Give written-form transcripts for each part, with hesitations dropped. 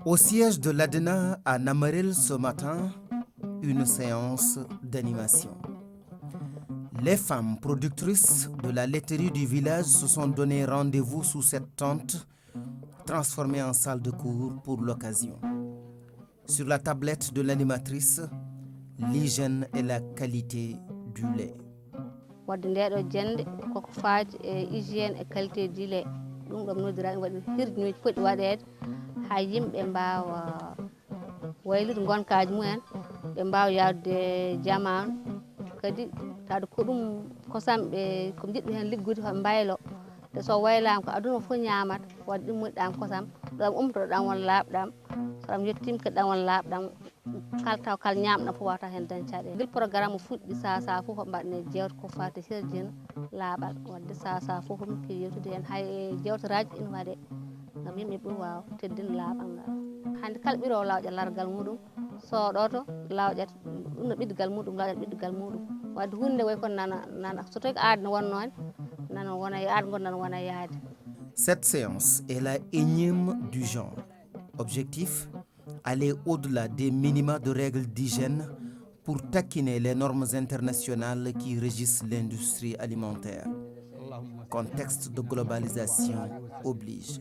Au siège de l'ADENA à Namarel ce matin, une séance d'animation. Les femmes productrices de la laiterie du village se sont donné rendez-vous sous cette tente, transformée en salle de cours pour l'occasion. Sur la tablette de l'animatrice, l'hygiène et la qualité du lait. wadde ndeɗo jende koko faati e hygiéne et qualité du lait ɗum ɗon noddirani waɗi hirjinuji poɗɗi waɗede ha yimɓe mbawa waylude gonkaji mumen ɓe mbawa yawde jamanu kadi tawde ko ɗum kosam ɓe ko jiɗɓe hen liggude hoɓe mbaylo te so waylama ko aduna foof ñamata wadde ɗum moƴƴɗam kosam ɗam ummoto ɗam wona laaɓɗam so ɗam yettima kadi ɗam wona laaɓɗam kala taw kala ñamɗam fof wawata hen dañ caɗele guila programme o fuɗɗi sasa foof ko mbaɗne jewte ko fati herjino laaɓal wadde sasa foof min kewi yewtude hen hay jewtoraji ina waɗe gam yimɓe ɓuuri waw teddinde laaɓal ngal hande kala ɓirowo lawƴat largal muɗum sooɗoto lawƴat ɗum no ɓiddigal muɗum lawƴat ɓiddigal muɗum wadde hunde way kono nana so tawi ko aada ne wonnone nana wona aada gono nana wona yaade. Cette séance est la énième du genre. Objectif, aller au-delà des minima de règles d'hygiène pour taquiner les normes internationales qui régissent l'industrie alimentaire. Contexte de globalisation oblige.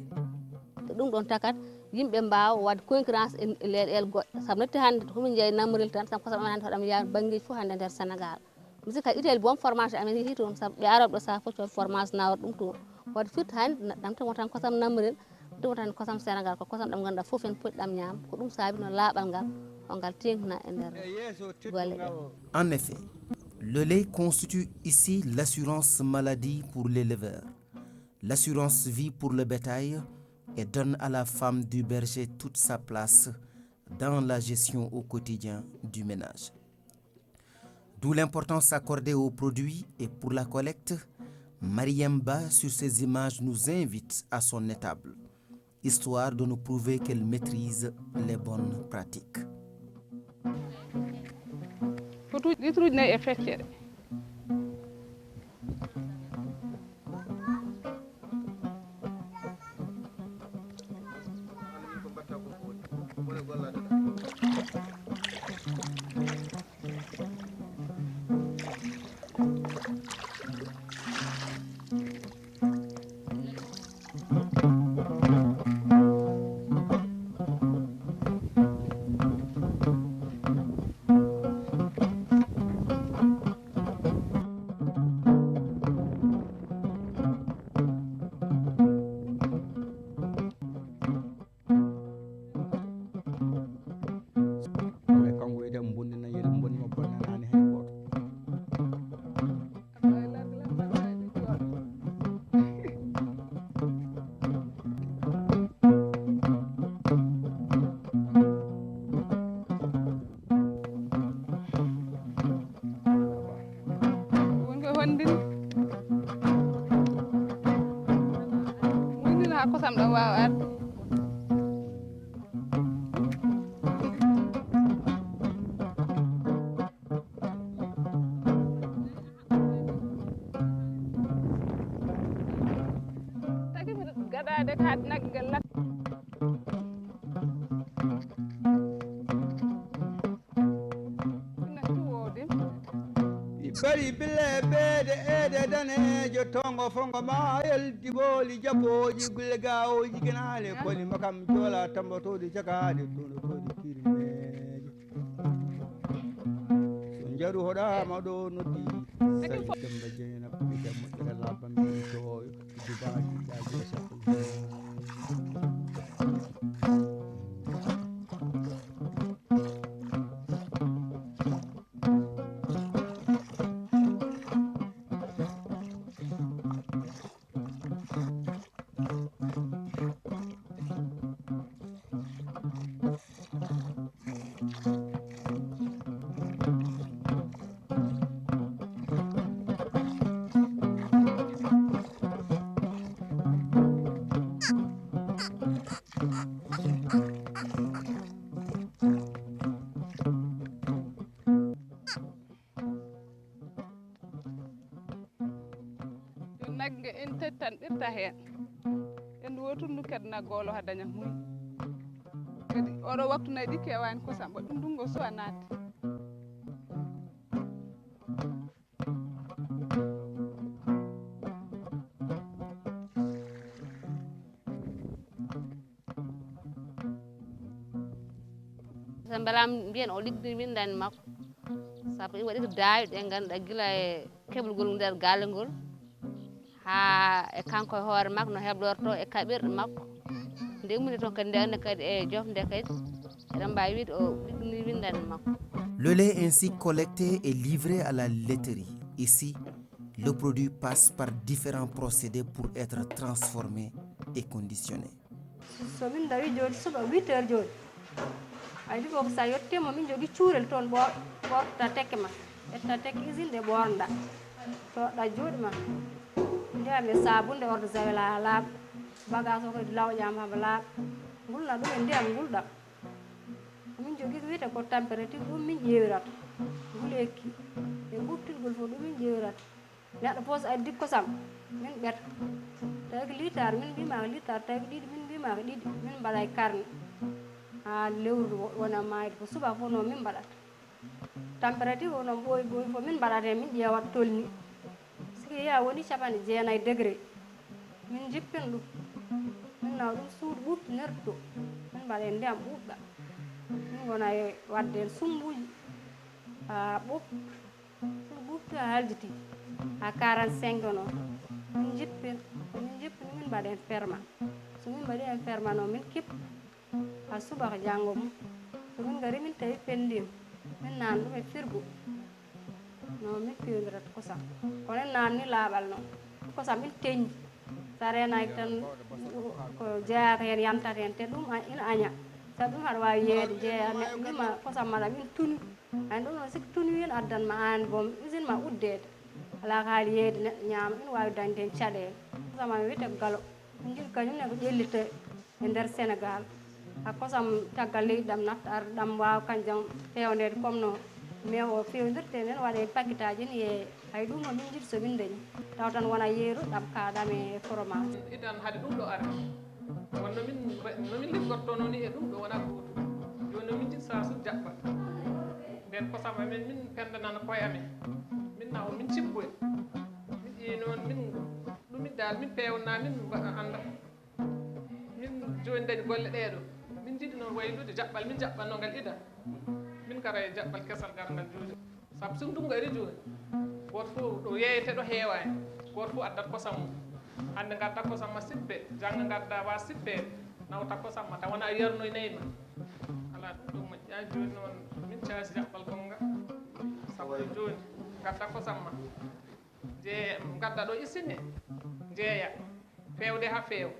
ɗum ɗon takat yimɓe mbawa wadde concurrence e leyɗele goɗɗe saabu netti hande homin jeeyi Nammorel tan saabu kosam hande hoɗam yaade banggueji foof hande nder Sénégal mi sikki Italie boom formation amen yeehi toon saabu ɓe aroɓe ɗo saaha foof cood formation nawata ɗum toon wadde firti hande ɗam tan wotan kosam Nammorel ɗum wotan kosam Sénégal ko kosam ɗam ganduɗa foof en poɗɗi ɗam ñaam ko ɗum saabi no laaɓal ngal ongal tengtina e nder golle ɗe. En effet, le lait constitue ici l'assurance maladie pour l'éleveur, l'assurance vie pour le bétail et donne à la femme du berger toute sa place dans la gestion au quotidien du ménage. D'où l'importance accordée aux produits et pour la collecte, Mariam Ba sur ces images nous invite à son étable, histoire de nous prouver qu'elle maîtrise les bonnes pratiques. kosam ɗam wawa arde tagi mi gaɗade ko haade nagge ngal lakka bari bile beede eede danejo tongo fongo ma yeldi booli jaboji gulle gawoji genale koli makam joola tambotode cakade tonotoɗe kirneje so jaru hoɗama ɗo noddi sayi demba jeena ɓiɗe moƴƴere labamɓe toyo dubaji daji sappo nagge en tettan ɓirta hen en wotundu kadi naggolo ha daña hunde kadi oɗo waktu nayi ɗi kewani kosam ba ɗum ndungo suwa naati. so beelama mbiyen o liggodiri min dande makko saabu ɗum waɗi ko daawi ɗe ngannduɗaa gila e keɓlugol nder galle ngol haa e kanko e hoore makko no heblorto e kaɓirɗe makko nde ummini toon kadi nde anndi kadi e jofde kadi eɗen mbawi wiide o liggodiri min dande makko. Le lait ainsi collecté est livré à la laiterie. Ici, le produit passe par différents procédés pour être transformé et conditionné. So min dawi joni suba 8 heures joni aydi ko sa yettimo min jogi cuurel toon ɓorta tekke ma etta tekke usine ɗe ɓornɗa toɗɗa juuɗe ma ndiyam e sabunde ordre javel ha laaɓa bagage o kadi lawƴama haba laaɓa gulna ɗum e ndiyam gulɗam min jogui ko wiyete ko température ɗum min ƴewirata gulekki e ɓurtirgol fof ɗum min ƴewirata neɗɗo fof so addi kosam min ɓeta tawi ko litar min mbimaka litar tawi ko ɗiɗi min mbimaka ɗiɗi min mbaɗa e carnet ha lewru wona mayde ko subaka fof noon min mbaɗata température o noon ɓooyi ɓooyi fof min mbaɗata hen min ƴeewat tolni siki yeeya woni 90 degré min jippina ɗum min nawa ɗum suudu ɓuɓtinirɗo to min mbaɗa e ndiyam ɓuuɓɗa min gona e wadde hen sumbuji ha ɓuuɓ suudu ɓuuɓti ha haljiti ha 45 noon min jippina min mbaɗa hen ferment so min mbaɗi hen ferment noon min kippa ha subaka janggo mum so min gari min tawi ɓendima min nana ɗum e frigo non min pewdirata kosam kono en nanni laaɓal noon kosam min teñi sa renaki tan ko jeeyaka hen yantata hen te ɗum ina aña sabi ɗum haɗa wawi yeede jeeya neɗɗo mbima kosam maɗam ina tuni ani ɗum noon sikki tuni ina addanma an boom usine ma uddede ala ko haali yeede neɗɗo ñaama ina wawi dañde hen caɗele kosam am wiyete galo min jiiɗi kañumne ko ƴellita e nder Sénégal ha kosam caggal leydi ɗam natta arde ɗam wawa kanjam fewnede comme no mais o fewdirte nen waɗe paquet aji ni e hay ɗum no min jiiɗi so min dañi taw tan wona yeeru ɗam kaɗam e fromage idan haade ɗum ɗo ara won nomin liggorto noon e ɗum ɗo wona gotum joni min jiɗi sa so jaɓɓa nden kosam amen min pendanano koye amen min nawa min cippoy min ƴeewi noon min ɗumin dal min pewna min anda min joni dañi golle ɗeɗo min jiɗi noon waylude jaɓɓal min jaɓɓanno ngal ida min gara e jaɓɓal kesal garngal juude saabu so ndungu ari joni goto fof ɗo yeeyete ɗo heewani goto fof addat kosam mum hande gadda kosam ma sippe jangga gadda wa sippede nawta kosam ma taw wona yarnoy nayyi ma ala ɗum ɗum moƴƴa joni noon min caasi jaɓɓal gonga saabu joni gadda kosam ma jeeya gadda ɗo isine jeeya fewde ha feewa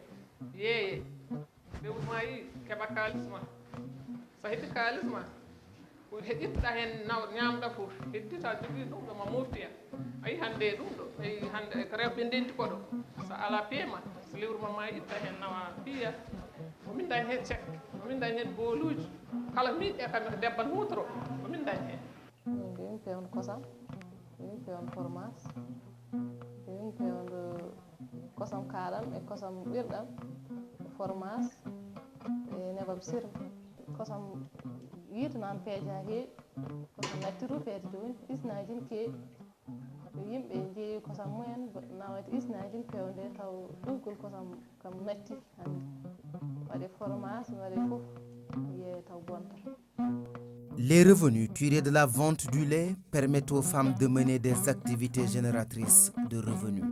yeeye lewru ma yi keɓa kalis ma so heeɓi kalis ma ko heɗitɗa hen ñamɗa fof heddita jogui ɗum ɗo ma moftiya ayi hande ɗum ɗo ayi hande ko rewɓe ndenti koɗo so ala peema so lewru ma itta hen nawa piiya omin dañi hen cek omin dañi hen booluji kala miɗɗe kamɓe ko debban hutoro omin dañi hen min pewno kosam min pewno fromage min pewno kosam kaɗam e kosam ɓirɗam fromage e nebam sirme kosam yiitanama peeje ha heewi kosam nattiru feede joni usine aji ne keewi yimɓe jeeyi kosam mumen nawata usine aji ne pewde taw ɗuggol kosam kam natti hande waɗe fromage waɗe foof yeeya taw bonta. Les revenus tirés de la vente du lait permettent aux femmes de mener des activités génératrices de revenus.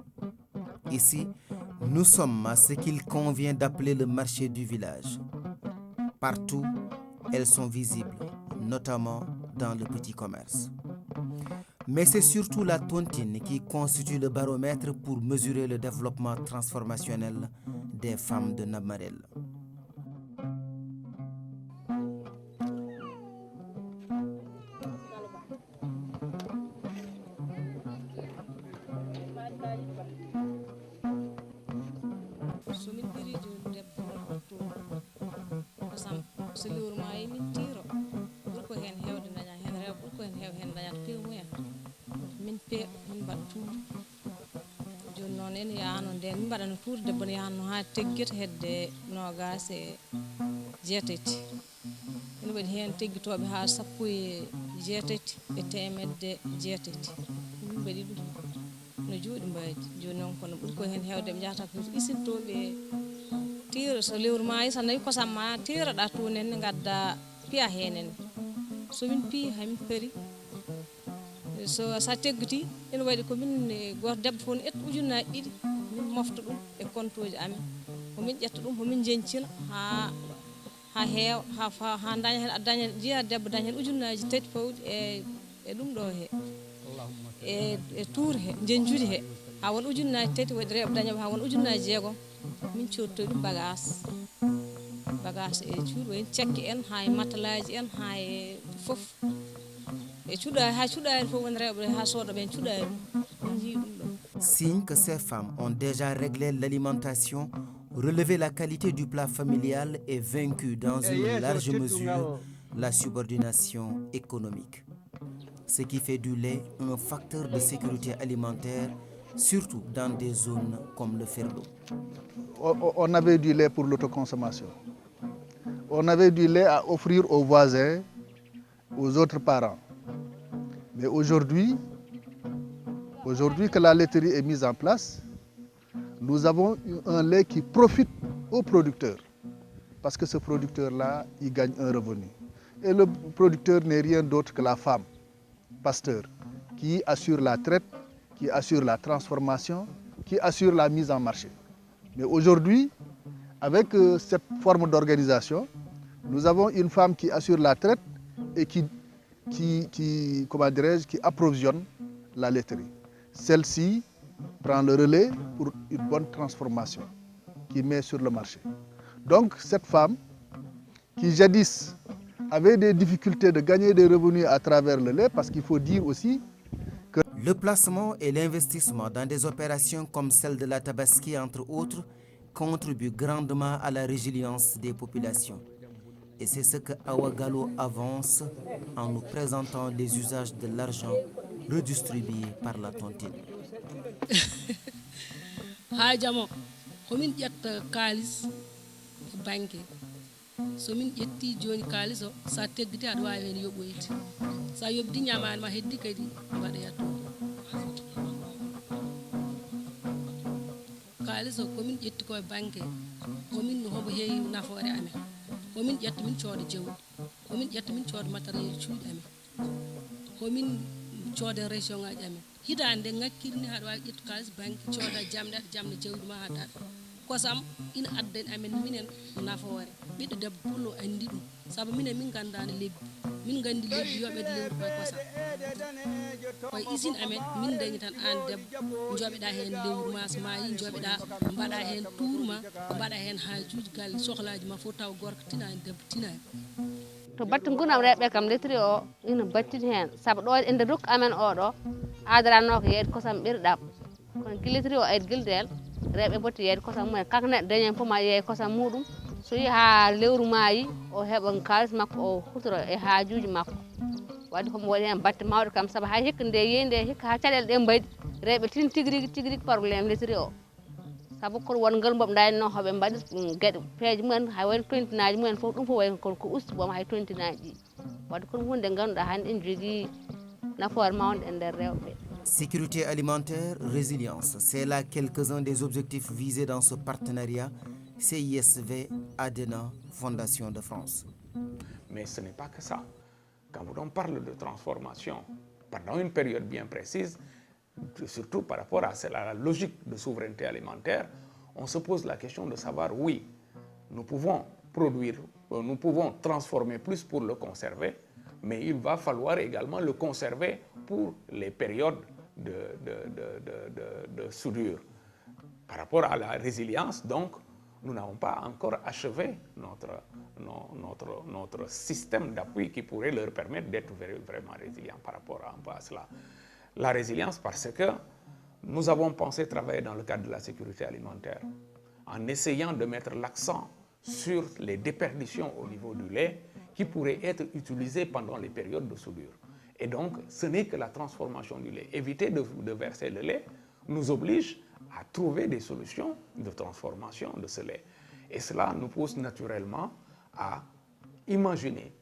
Ici, nous sommes à ce qu'il convient d'appeler le marché du village. Partout, elles sont visibles, notamment dans le petit commerce. Mais c'est surtout la tontine qui constitue le baromètre pour mesurer le développement transformationnel des femmes de Namarel. so lewru ma yi min tiro ɓurko hen hewde daña hen rew ɓurko hen hew hen dañata fewmuya min peeɓ min mbaɗa tuubi joni noon ene yano nde nden min mbaɗano tuurde debbo ne yahanno ha teggita hedde nogas e jeetati ene waɗi hen teggitoɓe ha 17,jeetati min mbaɗi ɗum no jooɗi mbaadi joni noon kono ɓuuri ko hen hewde ɓe jahata ko isintoɓe tira so lewru maayi so nawi kosam ma tiraɗa toon henne gadda piya henenne somin pii hamin paari so sa teggiti ene waɗi komin goto debbo fof ne ƴetta ujunnaji ɗiɗi min mofta ɗum e compte uji amen komin ƴetta ɗum komin jencina ha heewa ha daña hen daña jiiya debbo daña hen ujunnaji 3 fawɗi e ɗum ɗo he e tuur he jenjude he ha won ujunnaji 3 waɗi rewɓe dañaɓe ha won ujunnaji 6 min cottoy ɗum bagage e cuuɗi wayi cekke en ha e matalaji en ha e foof e cuuɗari ha cuuɗari fof won rewɓe ha soodaɓe en cuuɗari min jii ɗum ɗo. Signe que ces femmes ont déjà réglé l'alimentation, relevé la qualité du plat familial et vaincu dans une large mesure la subordination économique. Ce qui fait du lait un facteur de sécurité alimentaire, surtout dans des zones comme le Ferlo. On avait du lait pour l'autoconsommation. On avait du lait à offrir aux voisins, aux autres parents. Mais aujourd'hui que la laiterie est mise en place, nous avons un lait qui profite aux producteurs. Parce que ce producteur-là, il gagne un revenu. Et le producteur n'est rien d'autre que la femme, pasteur, qui assure la traite, qui assure la transformation, qui assure la mise en marché. Mais aujourd'hui, avec cette forme d'organisation, nous avons une femme qui assure la traite et qui approvisionne la laiterie. Celle-ci prend le relais pour une bonne transformation qui met sur le marché. Donc cette femme qui jadis avait des difficultés de gagner des revenus à travers le lait, parce qu'il faut dire aussi que le placement et l'investissement dans des opérations comme celle de la Tabaski, entre autres, contribuent grandement à la résilience des populations. Et c'est ce que Awa Gallo avance en nous présentant les usages de l'argent redistribué par la tontine. Ha jamo komin ƴetta kalis banque so min ƴetti joni kalis o sa teggiti aɗa wawi hen yoɓoyde sa yobdi ñamani ma heddi kadi mbaɗoya to kalis o komin ƴetti koye banque komin homo heewi nafoore amen komin ƴetta min cooda jawdi komin ƴetta min cooda matériel cuuɗi amen komin cooda région ngaji amen hitande ngakkirni haɗa wawi ƴettu kalis banque cooda jamde aɗa jamna jawdi ma ha daɗa kosam ina addan amen minen nafoore ɓiɗɗo debbo pullo andi ɗum saabu minen min gandano lebbi min gandi lebbi yoɓede lewru koye kosam koye usine amen min dañi tan an debbo joɓeɗa hen lewru mas mayi joɓeɗa mbaɗa hen tourma mbaɗa hen hajuji galle sohlaji ma fof taw gorko tinani debbo tinani to batte gunam rewɓe kam letri o ina battiti hen saabu ɗo e nder rokku amen oɗo adarano ko yeeyde kosam ɓerɗam kono guilletiri o ayde guildel rewɓe botti yeeyde kosam mumen kala neɗɗo dañi hen fof ma yeeye kosam muɗum so yi ha lewru maayi o heeɓa kalis makko o hutoro e haajuji makko wadde komo waɗi hen batte mawɗe kam saabu hay hikka nde yeyi nde hikka ha caɗele ɗe mbayɗi rewɓe tin tigui rigui probléme letiri o saabu kono won ngal mboɓe dani noon hoɓe mbaɗi gueɗe peeje mumen hay woni tontinaji mumen fof ɗum fof way ko usti boom hay tontinaji ɗi wadde kono hunde ganduɗa hande en jogui nafoore mawde e nder rewɓe. Sécurité alimentaire, résilience, c'est là quelques-uns des objectifs visés dans ce partenariat CISV ADENA Fondation de France. Mais ce n'est pas que ça. Quand on parle de transformation pendant une période bien précise, surtout par rapport à la logique de souveraineté alimentaire, on se pose la question de savoir, oui, nous pouvons produire, nous pouvons transformer plus pour le conserver, mais il va falloir également le conserver pour les périodes de soudure. Par rapport à la résilience, donc, nous n'avons pas encore achevé notre système d'appui qui pourrait leur permettre d'être vraiment résilients par rapport à cela. La résilience parce que nous avons pensé travailler dans le cadre de la sécurité alimentaire en essayant de mettre l'accent sur les déperditions au niveau du lait qui pourraient être utilisées pendant les périodes de soudure. Et donc, ce n'est que la transformation du lait. Éviter de verser le lait nous oblige à trouver des solutions de transformation de ce lait. Et cela nous pousse naturellement à imaginer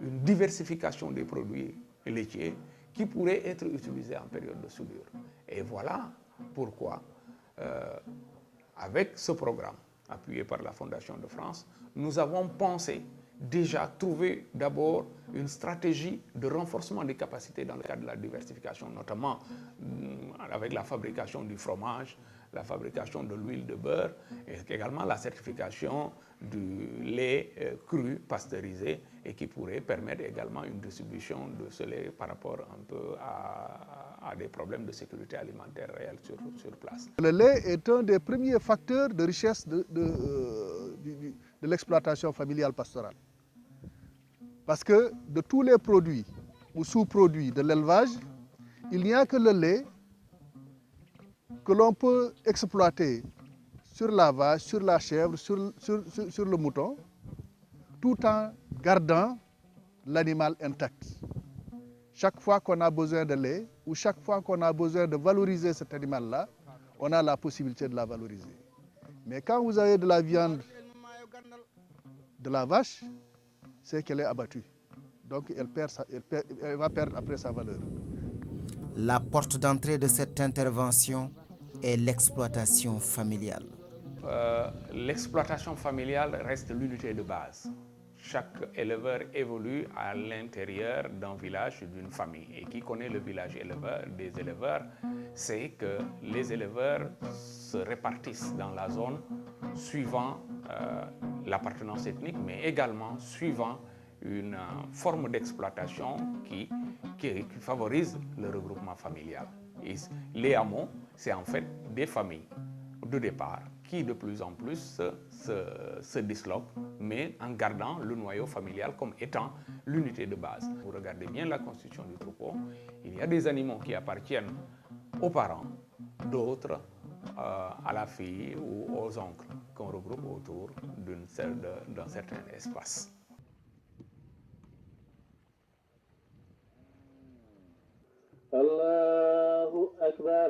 une diversification des produits laitiers qui pourraient être utilisés en période de soudure. Et voilà pourquoi, avec ce programme appuyé par la Fondation de France, nous avons pensé déjà trouver d'abord une stratégie de renforcement des capacités dans le cadre de la diversification, notamment avec la fabrication du fromage, la fabrication de l'huile de beurre et également la certification du lait cru pasteurisé et qui pourrait permettre également une distribution de ce lait par rapport un peu à des problèmes de sécurité alimentaire réels sur place. Le lait est un des premiers facteurs de richesse de l'exploitation familiale pastorale. Parce que de tous les produits ou sous-produits de l'élevage, il n'y a que le lait que l'on peut exploiter sur la vache, sur la chèvre, sur le mouton, tout en gardant l'animal intact. Chaque fois qu'on a besoin de lait ou chaque fois qu'on a besoin de valoriser cet animal-là, on a la possibilité de la valoriser. Mais quand vous avez de la viande de la vache, c'est qu'elle est abattue. Donc elle va perdre après sa valeur. La porte d'entrée de cette intervention est l'exploitation familiale. L'exploitation familiale reste l'unité de base. Chaque éleveur évolue à l'intérieur d'un village, d'une famille. Et qui connaît le village des éleveurs, sait que les éleveurs se répartissent dans la zone suivant l'appartenance ethnique, mais également suivant une forme d'exploitation qui favorise le regroupement familial. Et les hameaux, c'est en fait des familles de départ qui de plus en plus se disloquent, mais en gardant le noyau familial comme étant l'unité de base. Vous regardez bien la constitution du troupeau, il y a des animaux qui appartiennent aux parents, d'autres à la fille ou aux oncles qu'on regroupe autour d'un certain espace. Allahu Akbar.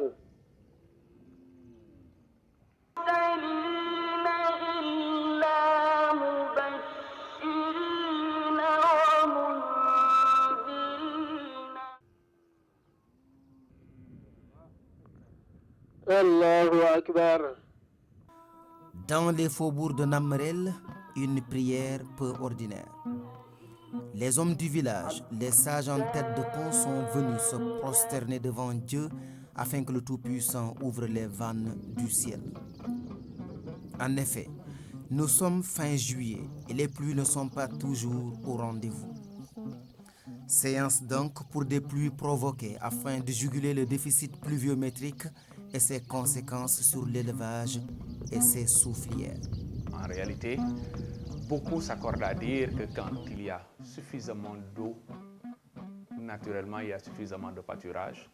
Allahu Akbar. Dans les faubourgs de Namarel, une prière peu ordinaire. Les hommes du village, les sages en tête de pont sont venus se prosterner devant Dieu afin que le Tout-Puissant ouvre les vannes du ciel. En effet, nous sommes fin juillet et les pluies ne sont pas toujours au rendez-vous. Séance donc pour des pluies provoquées afin de juguler le déficit pluviométrique et ses conséquences sur l'élevage et ses soufflières. En réalité, beaucoup s'accordent à dire que quand il y a suffisamment d'eau, naturellement il y a suffisamment de pâturage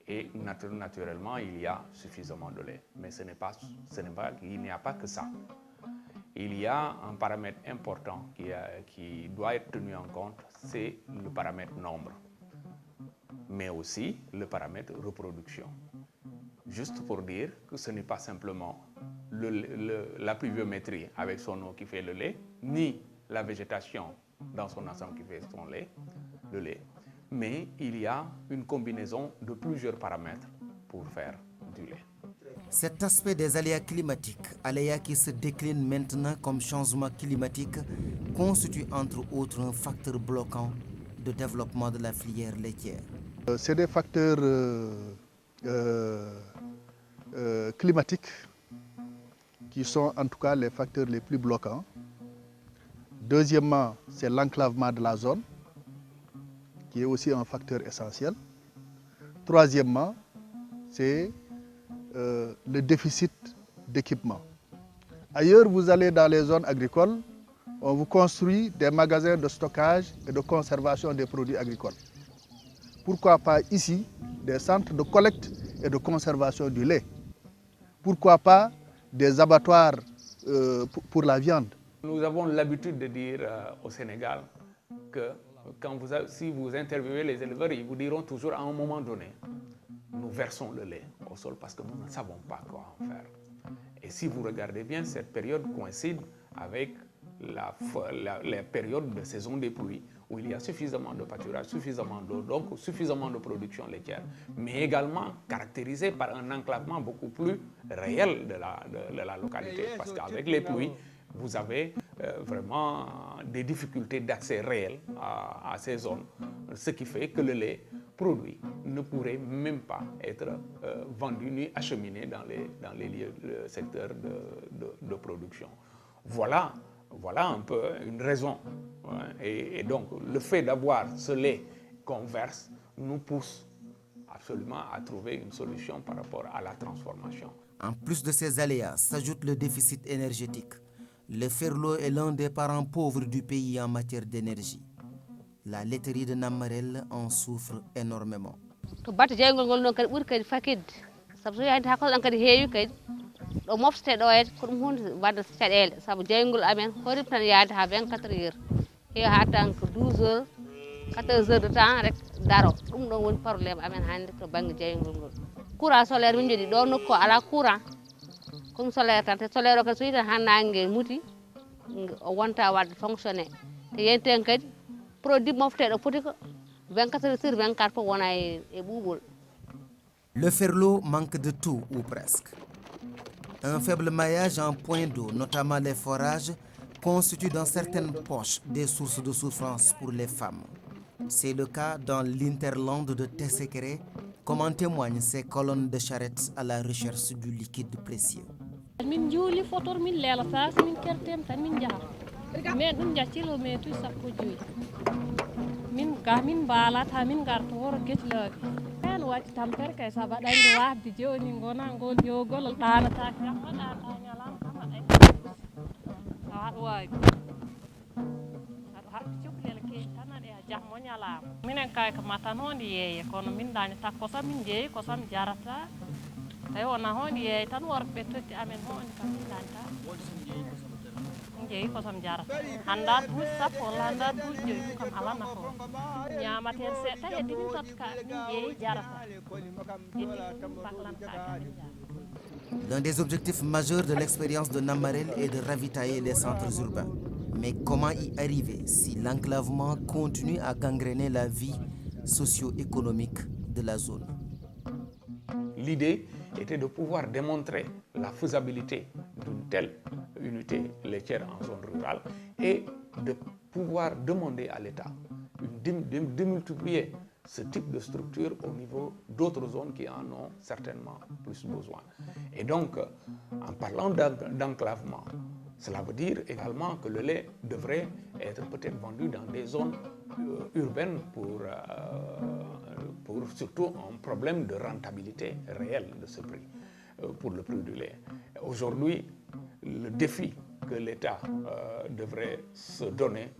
et naturellement il y a suffisamment de lait. Mais il n'y a pas que ça. Il y a un paramètre important qui doit être tenu en compte, c'est le paramètre nombre, mais aussi le paramètre reproduction. Juste pour dire que ce n'est pas simplement la pluviométrie avec son eau qui fait le lait, ni la végétation dans son ensemble qui fait le lait, mais il y a une combinaison de plusieurs paramètres pour faire du lait. Cet aspect des aléas climatiques, aléas qui se déclinent maintenant comme changement climatique, constitue entre autres un facteur bloquant de développement de la filière laitière. C'est des facteurs climatiques qui sont en tout cas les facteurs les plus bloquants. Deuxièmement, c'est l'enclavement de la zone, qui est aussi un facteur essentiel. Troisièmement, c'est le déficit d'équipement. Ailleurs, vous allez dans les zones agricoles, on vous construit des magasins de stockage et de conservation des produits agricoles. Pourquoi pas ici des centres de collecte et de conservation du lait? Pourquoi pas des abattoirs pour la viande? Nous avons l'habitude de dire au Sénégal que si vous interviewez les éleveurs, ils vous diront toujours à un moment donné, nous versons le lait au au sol parce que nous ne savons pas quoi en faire. Et si vous regardez bien, cette période coïncide avec la période de saison des pluies, où il y a suffisamment de pâturage, suffisamment d'eau, donc suffisamment de production laitière, mais également caractérisée par un enclavement beaucoup plus réel de la localité. Parce qu'avec les pluies, vous avez vraiment des difficultés d'accès réel à ces zones, ce qui fait que le lait produit ne pourrait même pas être vendu ni acheminé dans les lieux, le secteur de production. Voilà un peu une raison. Hein, et donc, le fait d'avoir ce lait qu'on verse nous pousse absolument à trouver une solution par rapport à la transformation. En plus de ces aléas, s'ajoute le déficit énergétique. Le Ferlo est l'un des parents pauvres du pays en matière d'énergie. La laiterie de Namarel en souffre énormément. To batte jeygol ngol non kadi ɓuri kadi fakidde sabu so yahde hakkude ɗon kadi heewi kadi ɗo moftete ɗo ede ko ɗum hunde wadde caɗele sabu jeygol amen horima tan yaade ha 24 heures heewi ha tan ko 12 heures 14 heures de temps rek daro ɗum ɗon woni probléme amen hannde to banggue jeygol ngol. Courant solaire min jooɗi ɗo nokku ala courant comme solaire tan te solaire o kadi so yi tan ha nangue muti o wonta wadde fonctionné te yenten kadi produit mofteɗo foti ko 24 heures sur 24 fof wona e ɓuuɓol. Le Ferlo manque de tout ou presque. Un faible maillage en point d'eau, notamment les forages, constitue dans certaines poches des sources de souffrance pour les femmes. C'est le cas dans l'interland de Tessékéré, comme en témoignent ces colonnes de charrettes à la recherche du liquide précieux. Min juuli fotor min leelata so min kertem tan min jaha mais ɗum jaccilo mais tuy sappo joyi min ga min mbaalata min garta woro guetlaaɓe hen watti tampere kay sa waɗande wafde joni gona ngol jogol ɗanataki kam waɗata ñalama kam waɗa a haɗa wawi aɗa haɓde cukalel keewi tan aɗa e jahmo ñalama minen kay ko matan honde yeeye kono min dañata kosam min jeeyi kosam jarata tawi wona honde yeeye tan worɓe totti amen honde kam min dañata min jeeyi kosam jarata handa duuɓi sappo walla handa duuɓi joyyi ɗum kam ala nafoore ñamaten seeɗa hedde min totta ka min jeeyi jarata heddi ɗum baklantaka min jarata. L'un des objectifs majeurs de l'expérience de Namarel est de ravitailler les centres urbains. Mais comment y arriver si l'enclavement continue à gangréner la vie socio-économique de la zone? L'idée était de pouvoir démontrer la faisabilité d'une telle unité laitière en zone rurale et de pouvoir demander à l'État de démultiplier ce type de structure au niveau d'autres zones qui en ont certainement plus besoin. Et donc, en parlant d'enclavement, cela veut dire également que le lait devrait être peut-être vendu dans des zones urbaines pour surtout un problème de rentabilité réelle de ce prix, pour le prix du lait. Aujourd'hui, le défi que l'État devrait se donner,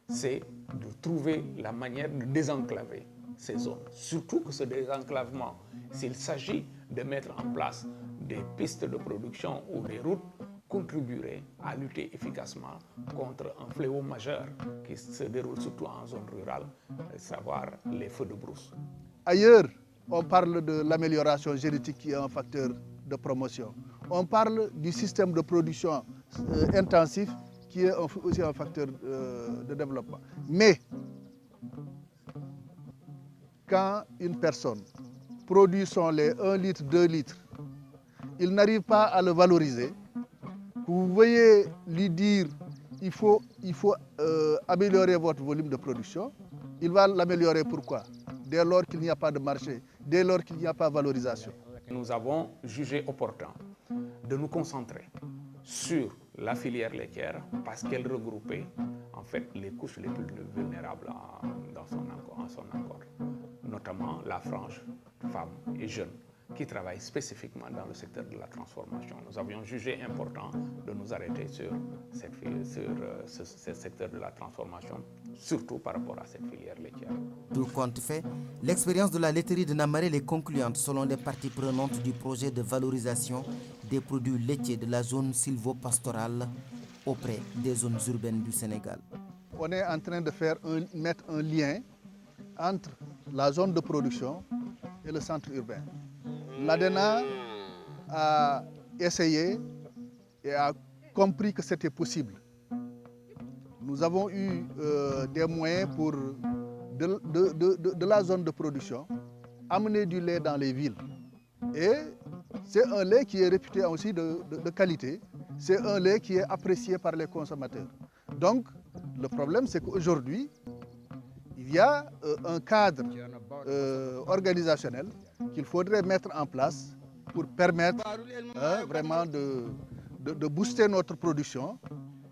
c'est de trouver la manière de désenclaver ces zones. Surtout que ce désenclavement, s'il s'agit de mettre en place des pistes de production ou des routes, contribuerait à lutter efficacement contre un fléau majeur qui se déroule surtout en zone rurale, à savoir les feux de brousse. Ailleurs, on parle de l'amélioration génétique qui est un facteur de promotion. On parle du système de production intensif qui est aussi un facteur de développement. Mais quand une personne produit son lait 1 litre, 2 litres, il n'arrive pas à le valoriser, vous voyez lui dire il faut améliorer votre volume de production, il va l'améliorer pourquoi? Dès lors qu'il n'y a pas de marché, dès lors qu'il n'y a pas de valorisation. Nous avons jugé opportun de nous concentrer sur la filière laitière parce qu'elle regroupait en fait les couches les plus vulnérables en son accord, notamment la frange femmes et jeunes qui travaillent spécifiquement dans le secteur de la transformation. Nous avions jugé important de nous arrêter sur ce secteur de la transformation, surtout par rapport à cette filière laitière. Tout compte fait, l'expérience de la laiterie de Namarel est concluante selon les parties prenantes du projet de valorisation des produits laitiers de la zone sylvo-pastorale auprès des zones urbaines du Sénégal. On est en train de mettre un lien entre la zone de production et le centre urbain. l'ADENA a essayé et a compris que c'était possible. Nous avons eu des moyens pour, de la zone de production, amener du lait dans les villes. Et c'est un lait qui est réputé aussi de qualité. C'est un lait qui est apprécié par les consommateurs. Donc, le problème, c'est qu'aujourd'hui, il y a un cadre organisationnel qu'il faudrait mettre en place pour permettre vraiment de booster notre production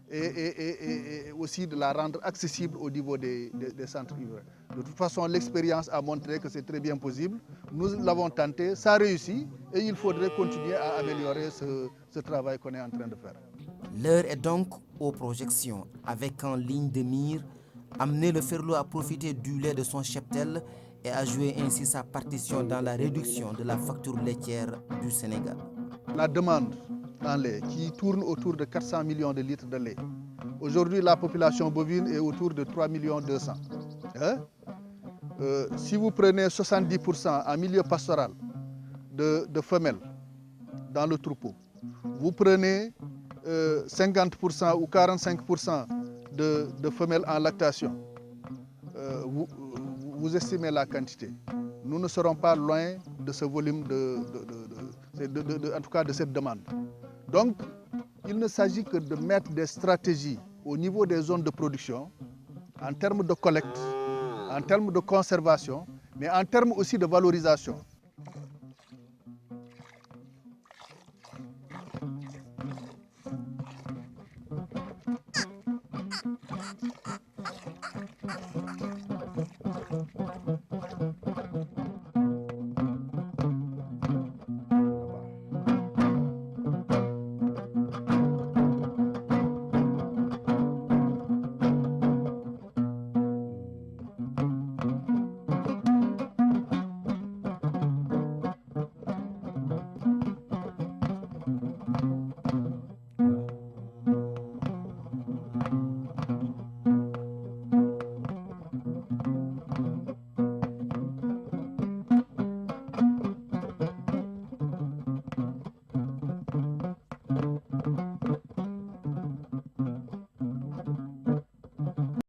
et aussi de la rendre accessible au niveau des centres urbains. De toute façon, l'expérience a montré que c'est très bien possible. Nous l'avons tenté, ça a réussi et il faudrait continuer à améliorer ce travail qu'on est en train de faire. L'heure est donc aux projections, avec en ligne de mire amener le Ferlo à profiter du lait de son cheptel et à jouer ainsi sa partition dans la réduction de la facture laitière du Sénégal. La demande en lait qui tourne autour de 400 millions de litres de lait. Aujourd'hui, la population bovine est autour de 3 200 000. Si vous prenez 70% en milieu pastoral de femelles dans le troupeau, vous prenez 50% ou 45% de femelles en lactation, vous estimez la quantité. Nous ne serons pas loin de ce volume, en tout cas de cette demande. Donc, il ne s'agit que de mettre des stratégies au niveau des zones de production, en termes de collecte, en termes de conservation, mais en termes aussi de valorisation.